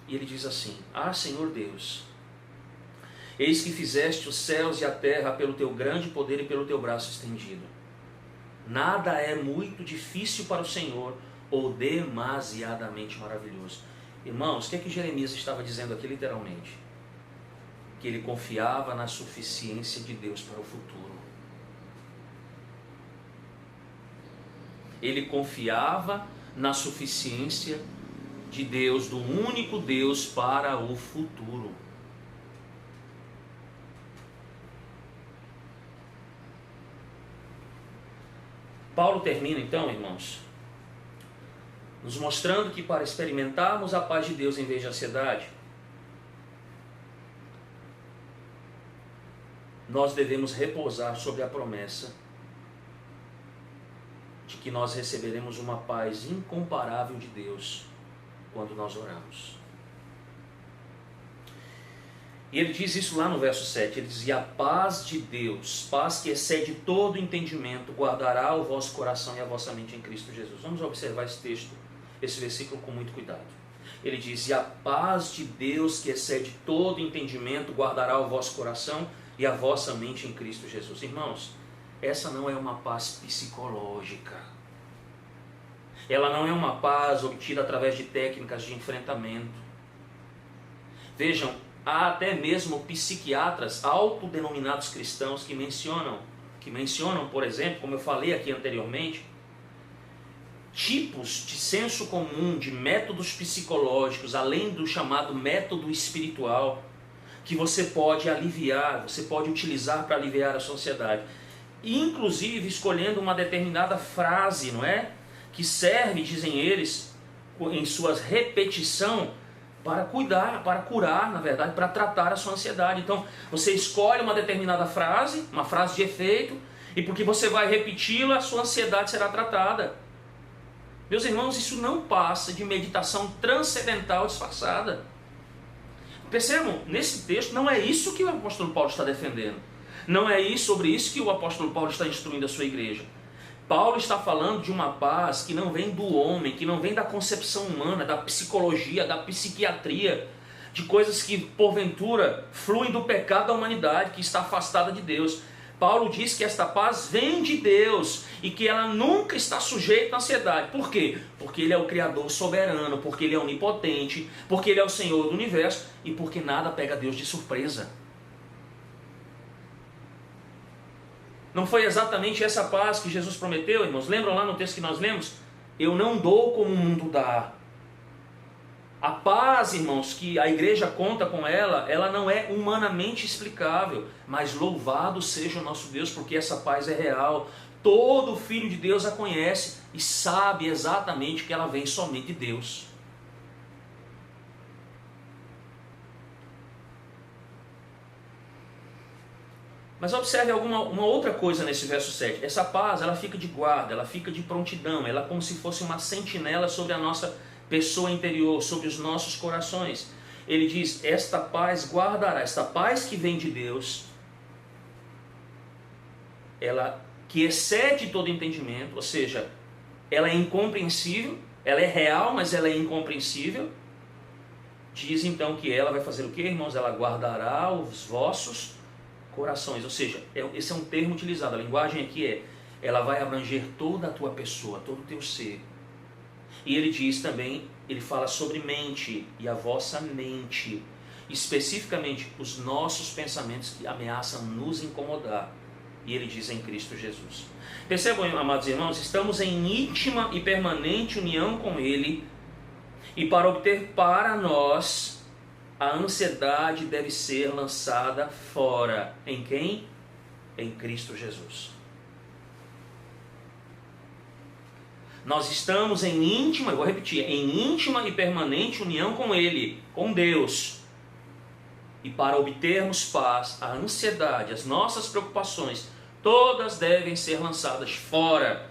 E ele diz assim: Ah, Senhor Deus, eis que fizeste os céus e a terra pelo teu grande poder e pelo teu braço estendido. Nada é muito difícil para o Senhor ou demasiadamente maravilhoso. Irmãos, o que é que Jeremias estava dizendo aqui literalmente? Que ele confiava na suficiência de Deus para o futuro. Ele confiava na suficiência de Deus, do único Deus para o futuro. Paulo termina então, irmãos, nos mostrando que para experimentarmos a paz de Deus em vez de ansiedade, nós devemos repousar sobre a promessa de que nós receberemos uma paz incomparável de Deus quando nós oramos. E ele diz isso lá no verso 7, ele diz: E a paz de Deus, paz que excede todo entendimento, guardará o vosso coração e a vossa mente em Cristo Jesus. Vamos observar esse texto, esse versículo com muito cuidado. Ele diz: E a paz de Deus que excede todo entendimento, guardará o vosso coração e a vossa mente em Cristo Jesus. Irmãos, essa não é uma paz psicológica. Ela não é uma paz obtida através de técnicas de enfrentamento. Vejam, há até mesmo psiquiatras autodenominados cristãos que mencionam, por exemplo, como eu falei aqui anteriormente, tipos de senso comum, de métodos psicológicos, além do chamado método espiritual, que você pode aliviar, você pode utilizar para aliviar a sua ansiedade. Inclusive escolhendo uma determinada frase, não é? Que serve, dizem eles, em suas repetição, para cuidar, para curar, na verdade, para tratar a sua ansiedade. Então, você escolhe uma determinada frase, uma frase de efeito, e porque você vai repeti-la, a sua ansiedade será tratada. Meus irmãos, isso não passa de meditação transcendental disfarçada. Percebam, nesse texto não é isso que o apóstolo Paulo está defendendo. Não é isso, sobre isso que o apóstolo Paulo está instruindo a sua igreja. Paulo está falando de uma paz que não vem do homem, que não vem da concepção humana, da psicologia, da psiquiatria, de coisas que porventura fluem do pecado da humanidade, que está afastada de Deus. Paulo diz que esta paz vem de Deus e que ela nunca está sujeita à ansiedade. Por quê? Porque Ele é o Criador soberano, porque Ele é onipotente, porque Ele é o Senhor do universo e porque nada pega Deus de surpresa. Não foi exatamente essa paz que Jesus prometeu, irmãos? Lembram lá no texto que nós lemos? Eu não dou como o mundo dá. A paz, irmãos, que a igreja conta com ela não é humanamente explicável. Mas louvado seja o nosso Deus, porque essa paz é real. Todo filho de Deus a conhece e sabe exatamente que ela vem somente de Deus. Mas observe uma outra coisa nesse verso 7. Essa paz, ela fica de guarda, ela fica de prontidão, ela é como se fosse uma sentinela sobre a nossa pessoa interior, sobre os nossos corações. Ele diz, esta paz guardará, esta paz que vem de Deus, ela que excede todo entendimento, ou seja, ela é incompreensível, ela é real, mas ela é incompreensível. Diz então que ela vai fazer o que, irmãos? Ela guardará os vossos corações, ou seja, esse é um termo utilizado, a linguagem aqui ela vai abranger toda a tua pessoa, todo o teu ser. E ele diz também, ele fala sobre mente, e a vossa mente, especificamente os nossos pensamentos que ameaçam nos incomodar, e ele diz em Cristo Jesus. Percebam, amados irmãos, estamos em íntima e permanente união com Ele, e para obter para nós a ansiedade deve ser lançada fora. Em quem? Em Cristo Jesus. Nós estamos em íntima, eu vou repetir, em íntima e permanente união com Ele, com Deus. E para obtermos paz, a ansiedade, as nossas preocupações, todas devem ser lançadas fora,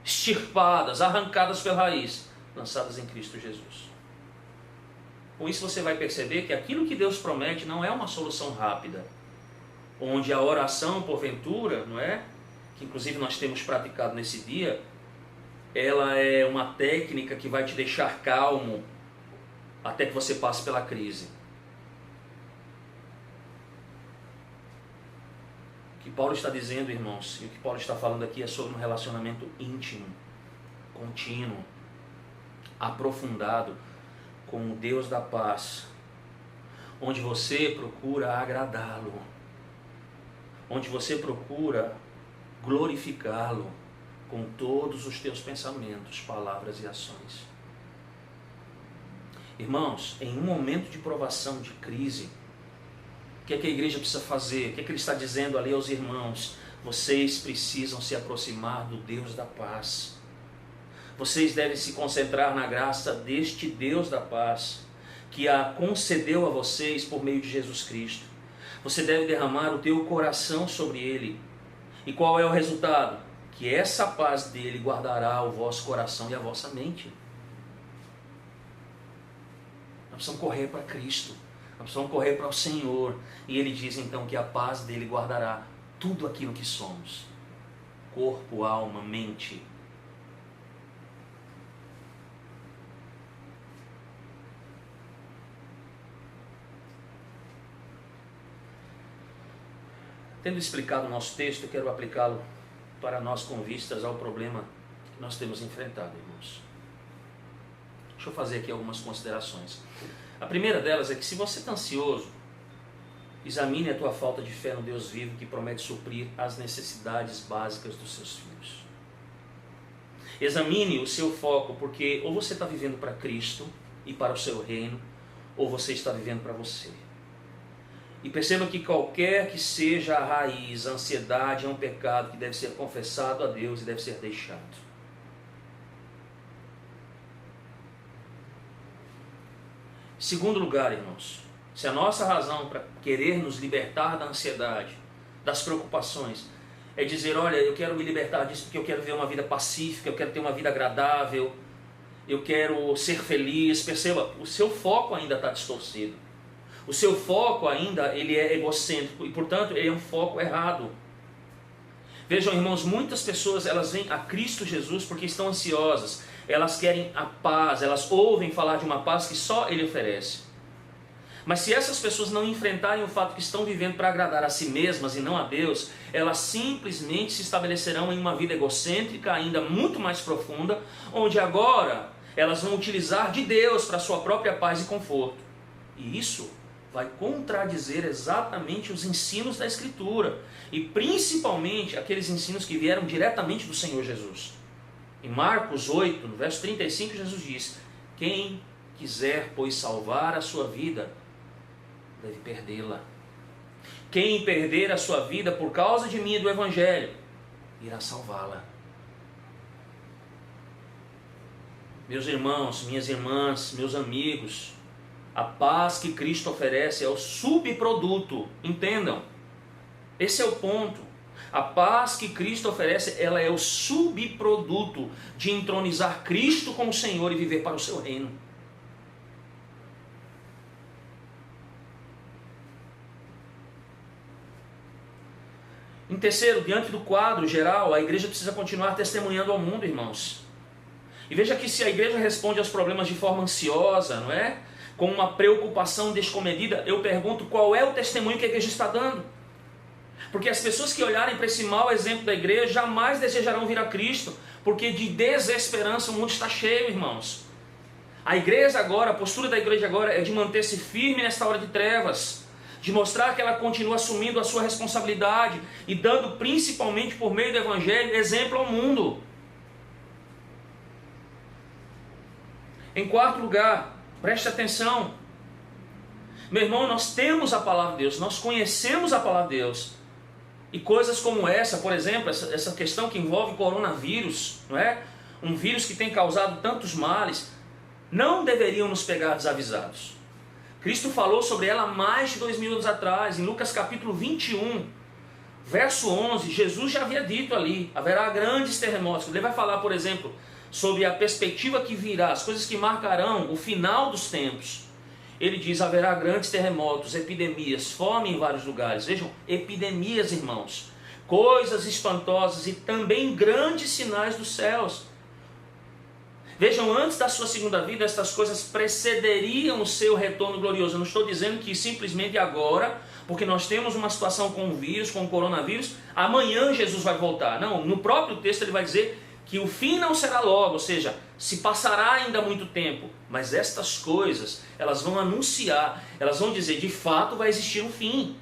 extirpadas, arrancadas pela raiz, lançadas em Cristo Jesus. Com isso você vai perceber que aquilo que Deus promete não é uma solução rápida, onde a oração, porventura, não é? Que inclusive nós temos praticado nesse dia, ela é uma técnica que vai te deixar calmo até que você passe pela crise. O que Paulo está dizendo, irmãos, e o que Paulo está falando aqui é sobre um relacionamento íntimo, contínuo, aprofundado com o Deus da paz, onde você procura agradá-lo, onde você procura glorificá-lo com todos os teus pensamentos, palavras e ações. Irmãos, em um momento de provação, de crise, o que é que a igreja precisa fazer? O que é que ele está dizendo ali aos irmãos? Vocês precisam se aproximar do Deus da paz. Vocês devem se concentrar na graça deste Deus da paz, que a concedeu a vocês por meio de Jesus Cristo. Você deve derramar o teu coração sobre Ele. E qual é o resultado? Que essa paz dele guardará o vosso coração e a vossa mente. Nós precisamos correr para Cristo. Nós precisamos correr para o Senhor. E Ele diz então que a paz dele guardará tudo aquilo que somos. Corpo, alma, mente. Tendo explicado o nosso texto, eu quero aplicá-lo para nós com vistas ao problema que nós temos enfrentado, irmãos. Deixa eu fazer aqui algumas considerações. A primeira delas é que se você está ansioso, examine a tua falta de fé no Deus vivo que promete suprir as necessidades básicas dos seus filhos. Examine o seu foco, porque ou você está vivendo para Cristo e para o seu reino, ou você está vivendo para você. E perceba que qualquer que seja a raiz, a ansiedade é um pecado que deve ser confessado a Deus e deve ser deixado. Segundo lugar, irmãos, se a nossa razão para querer nos libertar da ansiedade, das preocupações, é dizer, olha, eu quero me libertar disso porque eu quero ver uma vida pacífica, eu quero ter uma vida agradável, eu quero ser feliz. Perceba, o seu foco ainda está distorcido. O seu foco ainda ele é egocêntrico e, portanto, ele é um foco errado. Vejam, irmãos, muitas pessoas elas vêm a Cristo Jesus porque estão ansiosas. Elas querem a paz, elas ouvem falar de uma paz que só Ele oferece. Mas se essas pessoas não enfrentarem o fato que estão vivendo para agradar a si mesmas e não a Deus, elas simplesmente se estabelecerão em uma vida egocêntrica ainda muito mais profunda, onde agora elas vão utilizar de Deus para a sua própria paz e conforto. E isso vai contradizer exatamente os ensinos da Escritura, e principalmente aqueles ensinos que vieram diretamente do Senhor Jesus. Em Marcos 8, no verso 35, Jesus diz, quem quiser, pois, salvar a sua vida, deve perdê-la. Quem perder a sua vida por causa de mim e do Evangelho, irá salvá-la. Meus irmãos, minhas irmãs, meus amigos, a paz que Cristo oferece é o subproduto, entendam? Esse é o ponto. A paz que Cristo oferece, ela é o subproduto de entronizar Cristo como Senhor e viver para o seu reino. Em terceiro, diante do quadro geral, a igreja precisa continuar testemunhando ao mundo, irmãos. E veja que se a igreja responde aos problemas de forma ansiosa, não é? Com uma preocupação descomedida, eu pergunto qual é o testemunho que a igreja está dando. Porque as pessoas que olharem para esse mau exemplo da igreja jamais desejarão vir a Cristo, porque de desesperança o mundo está cheio, irmãos. A igreja agora, a postura da igreja agora é de manter-se firme nesta hora de trevas, de mostrar que ela continua assumindo a sua responsabilidade e dando principalmente por meio do Evangelho exemplo ao mundo. Em quarto lugar, preste atenção. Meu irmão, nós temos a palavra de Deus, nós conhecemos a palavra de Deus. E coisas como essa, por exemplo, essa questão que envolve coronavírus, não é? Um vírus que tem causado tantos males, não deveriam nos pegar desavisados. Cristo falou sobre ela há mais de 2000 anos atrás, em Lucas capítulo 21, verso 11, Jesus já havia dito ali, haverá grandes terremotos. Ele vai falar, por exemplo, sobre a perspectiva que virá, as coisas que marcarão o final dos tempos. Ele diz, haverá grandes terremotos, epidemias, fome em vários lugares. Vejam, epidemias, irmãos, coisas espantosas e também grandes sinais dos céus. Vejam, antes da sua segunda vida, estas coisas precederiam o seu retorno glorioso. Eu não estou dizendo que simplesmente agora, porque nós temos uma situação com o vírus, com o coronavírus, amanhã Jesus vai voltar. Não, no próprio texto ele vai dizer que o fim não será logo, ou seja, se passará ainda muito tempo, mas estas coisas, elas vão anunciar, elas vão dizer, de fato vai existir um fim.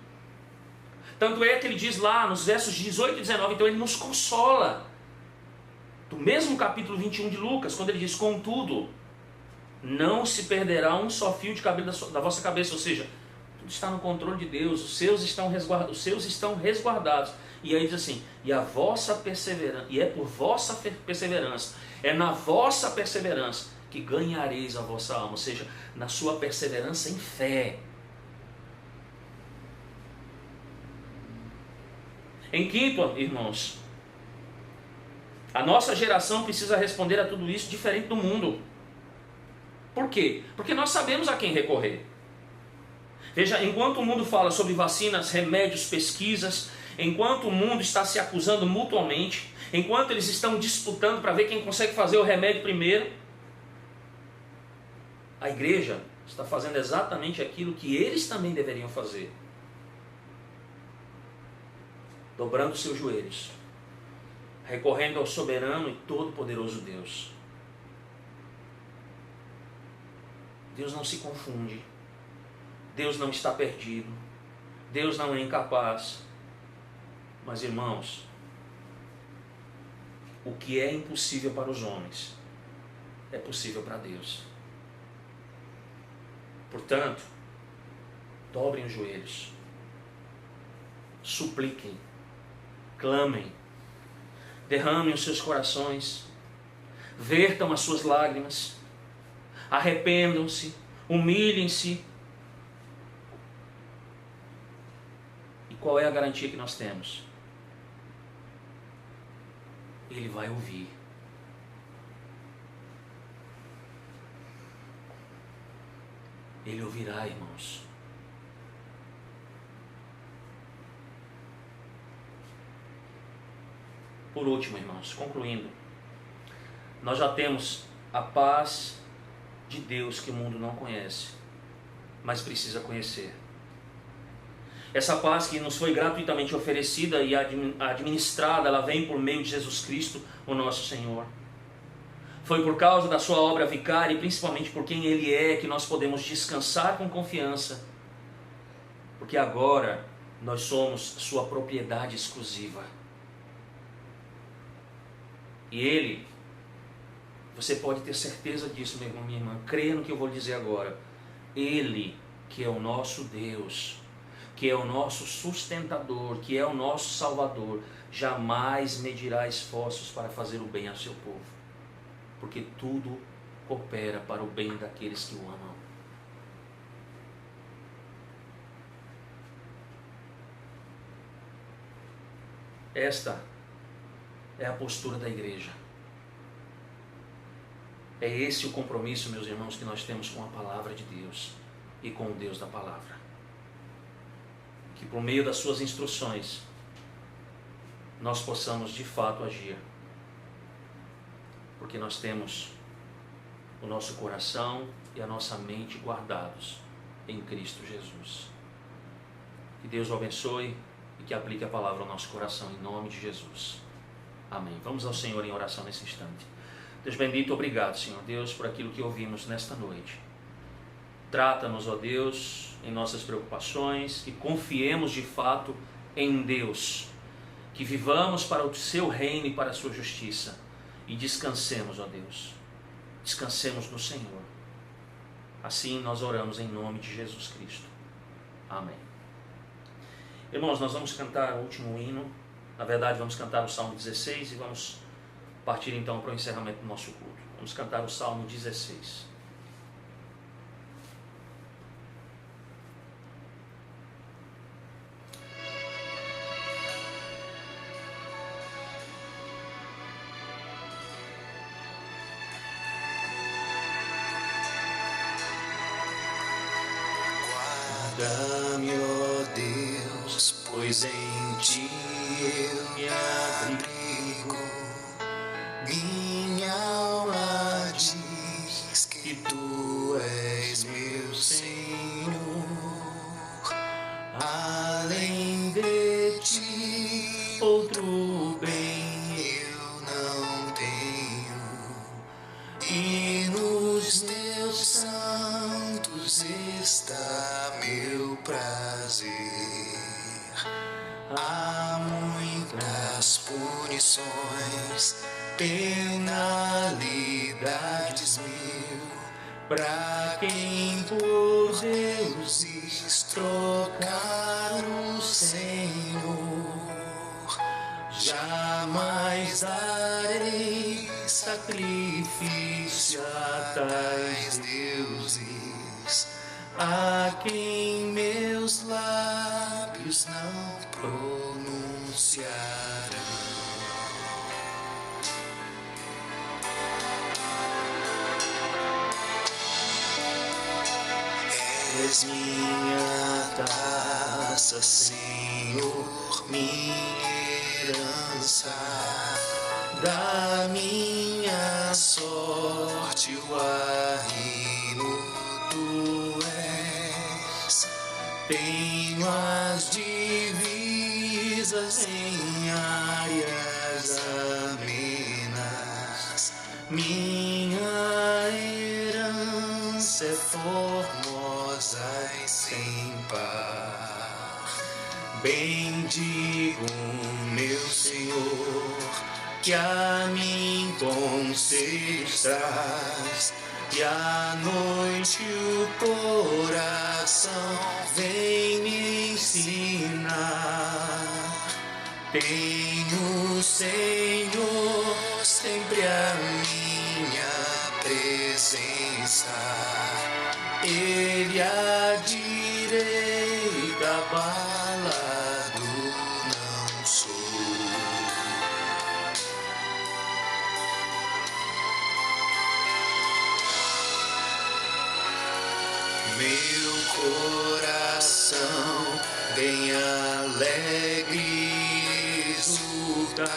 Tanto é que ele diz lá nos versos 18 e 19, então ele nos consola. Do mesmo capítulo 21 de Lucas, quando ele diz, contudo, não se perderá um só fio de cabelo da vossa cabeça, ou seja, tudo está no controle de Deus, os seus estão resguardados. E aí diz assim, e a vossa perseverança, e é por vossa perseverança, é na vossa perseverança que ganhareis a vossa alma, ou seja, na sua perseverança em fé. Em quinto, irmãos, a nossa geração precisa responder a tudo isso diferente do mundo. Por quê? Porque nós sabemos a quem recorrer. Veja, enquanto o mundo fala sobre vacinas, remédios, pesquisas, enquanto o mundo está se acusando mutuamente, enquanto eles estão disputando para ver quem consegue fazer o remédio primeiro, a igreja está fazendo exatamente aquilo que eles também deveriam fazer. Dobrando seus joelhos, recorrendo ao soberano e todo-poderoso Deus. Deus não se confunde. Deus não está perdido. Deus não é incapaz. Mas, irmãos, o que é impossível para os homens é possível para Deus. Portanto, dobrem os joelhos, supliquem, clamem, derramem os seus corações, vertam as suas lágrimas, arrependam-se, Humilhem-se. E qual é a garantia que nós temos? Ele vai ouvir. Ele ouvirá, irmãos. Por último, irmãos, concluindo, nós já temos a paz de Deus que o mundo não conhece, mas precisa conhecer. Essa paz que nos foi gratuitamente oferecida e administrada, ela vem por meio de Jesus Cristo, o nosso Senhor. Foi por causa da sua obra vicária e principalmente por quem Ele é que nós podemos descansar com confiança, porque agora nós somos sua propriedade exclusiva. E Ele, você pode ter certeza disso, meu irmão, minha irmã, creia no que eu vou dizer agora. Ele, que é o nosso Deus, que é o nosso sustentador, que é o nosso Salvador, jamais medirá esforços para fazer o bem ao seu povo, porque tudo coopera para o bem daqueles que o amam. Esta é a postura da igreja. É esse o compromisso, meus irmãos, que nós temos com a palavra de Deus e com o Deus da palavra. Que por meio das suas instruções nós possamos de fato agir, porque nós temos o nosso coração e a nossa mente guardados em Cristo Jesus. Que Deus o abençoe e que aplique a palavra ao nosso coração em nome de Jesus. Amém. Vamos ao Senhor em oração nesse instante. Deus bendito, obrigado, Senhor Deus, por aquilo que ouvimos nesta noite. Trata-nos, ó Deus, em nossas preocupações, que confiemos de fato em Deus, que vivamos para o seu reino e para a sua justiça, e descansemos, ó Deus, descansemos no Senhor. Assim nós oramos em nome de Jesus Cristo. Amém. Irmãos, nós vamos cantar o último hino. Na verdade, vamos cantar o Salmo 16 e vamos partir então para o encerramento do nosso culto. Vamos cantar o Salmo 16. Guarda-me, ó Deus, pois em Ti eu me abrigo. Minha alma diz que Tu és meu Senhor. Além de Ti, outro bem eu não tenho. E nos Teus santos está meu prazer. Há muitas punições, penalidades mil, pra quem por Deus trocar o Senhor. Jamais darei sacrifício a tais deuses, a quem meus lábios não pronunciarão. És minha taça, Senhor, minha herança, da minha sorte o arrimo Tu és. Tenho as divisas em áreas amenas, minha herança é formosa e sem par. Bendigo, meu Senhor, que a mim concedas, e à noite o coração vem me ensinar. Tenho, Senhor, sempre a minha presença, Ele à direita, abalado não sou. Meu coração bem alegre exulta,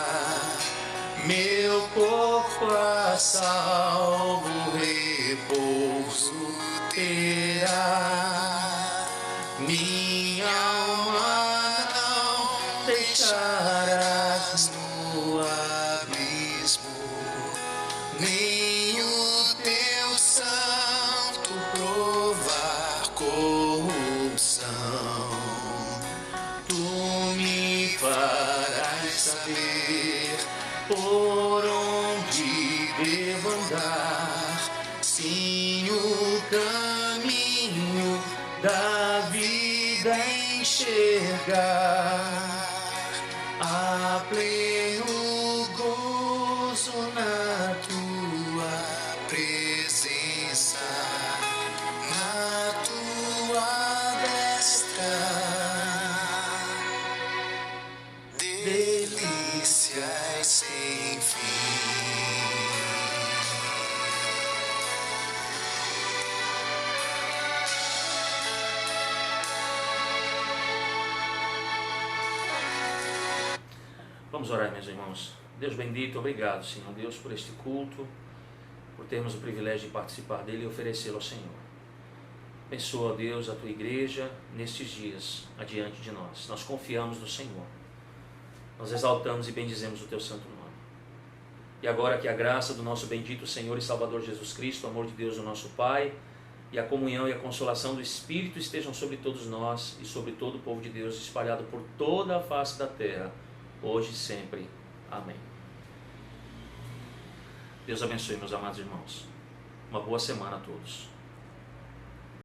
meu corpo a salvo repouso terá. Minha alma não deixarás no abismo, nem o teu santo provar corrupção. Tu me farás saber por onde devo andar, sim, o caminho da vida enxergar. A pleno gozo na tua presença, na tua destra, delícias sem fim. Vamos orar, meus irmãos. Deus bendito, obrigado, Senhor Deus, por este culto, por termos o privilégio de participar dele e oferecê-lo ao Senhor. Abençoa, Deus, a tua igreja nestes dias adiante de nós. Nós confiamos no Senhor. Nós exaltamos e bendizemos o teu santo nome. E agora que a graça do nosso bendito Senhor e Salvador Jesus Cristo, o amor de Deus, o nosso Pai, e a comunhão e a consolação do Espírito estejam sobre todos nós e sobre todo o povo de Deus espalhado por toda a face da terra, hoje e sempre. Amém. Deus abençoe, meus amados irmãos. Uma boa semana a todos.